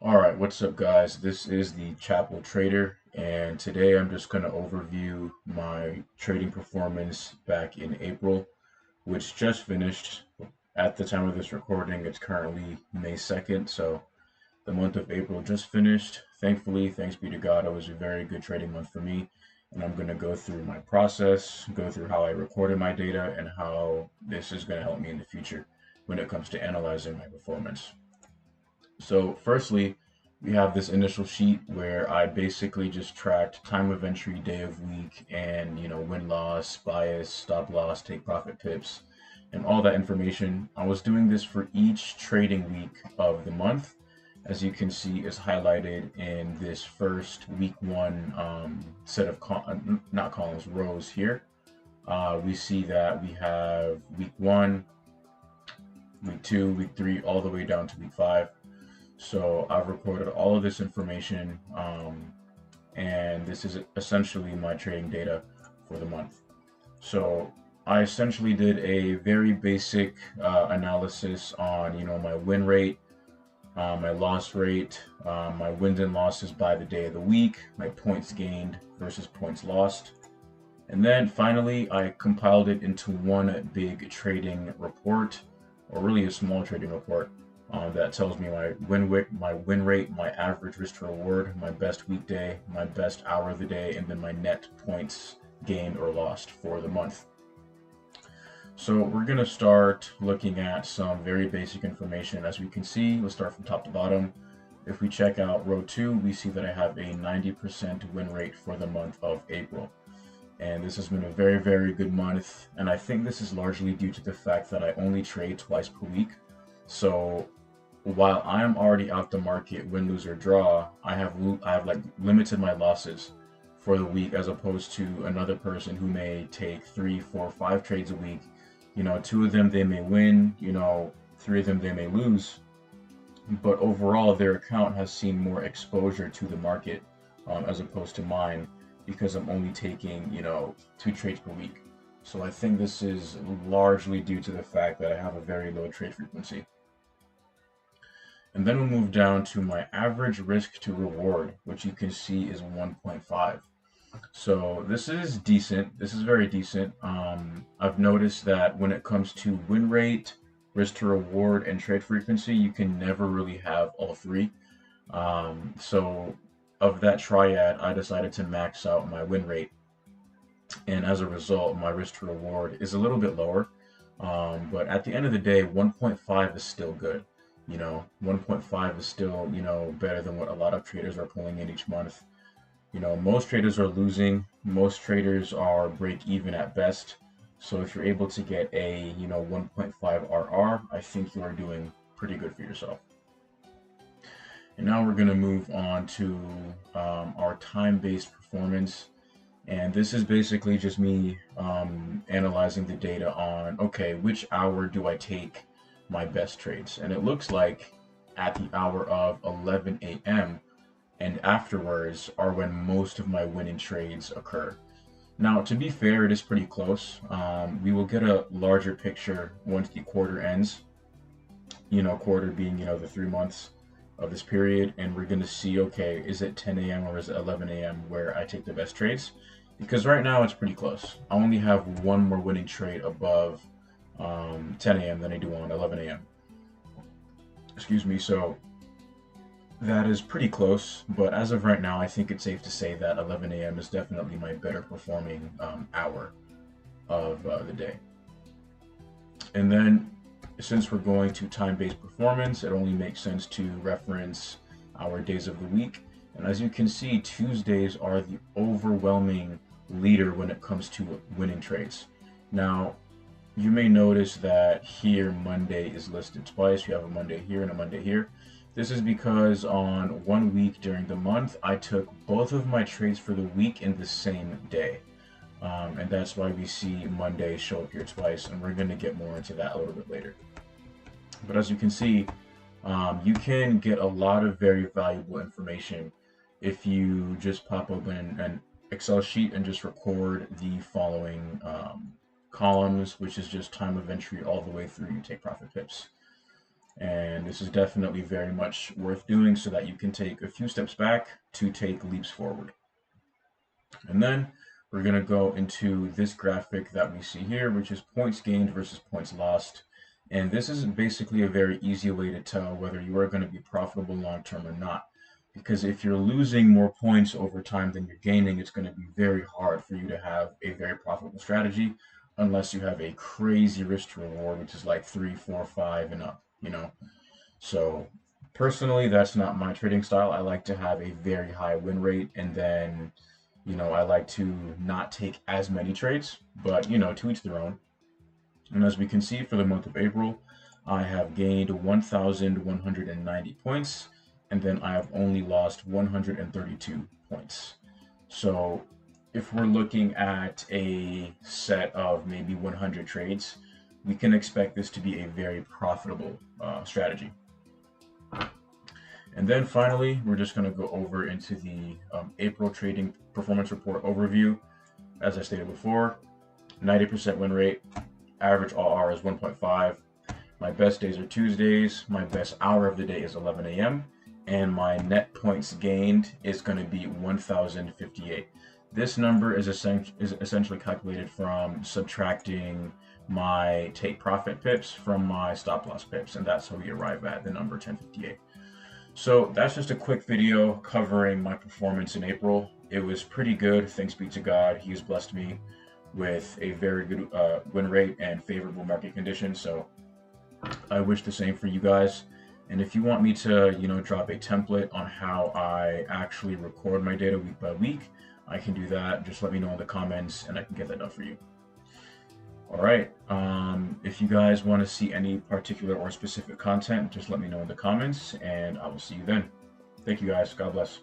All right, what's up, guys? This is the Chapel Trader, and today I'm just going to overview my trading performance back in April, which just finished. At the time of this recording, it's currently May 2nd, so the month of April just finished. Thankfully, thanks be to God, it was a very good trading month for me, and I'm going to go through my process, go through how I recorded my data, and how this is going to help me in the future when it comes to analyzing my performance. So firstly, we have this initial sheet where I basically just tracked time of entry, day of week, and win loss, bias, stop loss, take profit pips, and all that information. I was doing this for each trading week of the month. As you can see, is highlighted in this first week one set of not columns, rows here. We see that we have week one, week two, week three, all the way down to week five. So I've recorded all of this information, and this is essentially my trading data for the month. So I essentially did a very basic analysis on, my win rate, my loss rate, my wins and losses by the day of the week, my points gained versus points lost. And then finally, I compiled it into one big trading report, or really a small trading report, that tells me my win rate, my average risk to reward, my best weekday, my best hour of the day, and then my net points gained or lost for the month. So we're going to start looking at some very basic information. As we can see, let's start from top to bottom. If we check out row 2, we see that I have a 90% win rate for the month of April. And this has been a very, very good month. And I think this is largely due to the fact that I only trade twice per week. So while I'm already out the market, win, lose, or draw, I have like limited my losses for the week, as opposed to another person who may take 3, 4, 5 trades a week. Two of them they may win, three of them they may lose, but overall their account has seen more exposure to the market, as opposed to mine, because I'm only taking 2 trades per week. So I think this is largely due to the fact that I have a very low trade frequency. And then we'll move down to my average risk to reward, which you can see is 1.5. So this is decent. This is very decent. I've noticed that when it comes to win rate, risk to reward, and trade frequency, you can never really have all three. So of that triad, I decided to max out my win rate. And as a result, my risk to reward is a little bit lower. But at the end of the day, 1.5 is still good. 1.5 is still, better than what a lot of traders are pulling in each month. Most traders are losing. Most traders are break even at best. So if you're able to get a, 1.5 RR, I think you are doing pretty good for yourself. And now we're going to move on to our time-based performance. And this is basically just me analyzing the data on, okay, which hour do I take my best trades? And it looks like at the hour of 11 a.m. and afterwards are when most of my winning trades occur. Now, to be fair, it is pretty close. We will get a larger picture once the quarter ends, quarter being, the 3 months of this period, and we're going to see, okay, is it 10 a.m. or is it 11 a.m. where I take the best trades? Because right now it's pretty close. I only have one more winning trade above 10 a.m. than I do on 11 a.m. Excuse me. So that is pretty close, but as of right now, I think it's safe to say that 11 a.m. is definitely my better performing hour of the day. And then, since we're going to time-based performance, it only makes sense to reference our days of the week. And as you can see, Tuesdays are the overwhelming leader when it comes to winning trades. Now, you may notice that here Monday is listed twice. You have a Monday here and a Monday here. This is because on one week during the month, I took both of my trades for the week in the same day. And that's why we see Monday show up here twice, and we're going to get more into that a little bit later. But as you can see, you can get a lot of very valuable information if you just pop open an Excel sheet and just record the following columns, which is just time of entry all the way through you take profit pips. And this is definitely very much worth doing so that you can take a few steps back to take leaps forward. And then we're going to go into this graphic that we see here, which is points gained versus points lost. And this is basically a very easy way to tell whether you are going to be profitable long term or not. Because if you're losing more points over time than you're gaining, it's going to be very hard for you to have a very profitable strategy unless you have a crazy risk to reward, which is like 3, 4, 5 and up, you know. So personally, that's not my trading style. I like to have a very high win rate, and then, I like to not take as many trades, but, to each their own. And as we can see for the month of April, I have gained 1,190 points, and then I have only lost 132 points. So if we're looking at a set of maybe 100 trades, we can expect this to be a very profitable strategy. And then finally, we're just going to go over into the April trading performance report overview. As I stated before, 90% win rate, average all-hour is 1.5. My best days are Tuesdays. My best hour of the day is 11 a.m. And my net points gained is going to be 1,058. This number is essentially calculated from subtracting my take profit pips from my stop loss pips, and that's how we arrive at the number 1058. So that's just a quick video covering my performance in April. It was pretty good, thanks be to God. He has blessed me with a very good win rate and favorable market conditions. So I wish the same for you guys. And if you want me to, drop a template on how I actually record my data week by week, I can do that. Just let me know in the comments and I can get that done for you. All right. If you guys want to see any particular or specific content, just let me know in the comments and I will see you then. Thank you guys. God bless.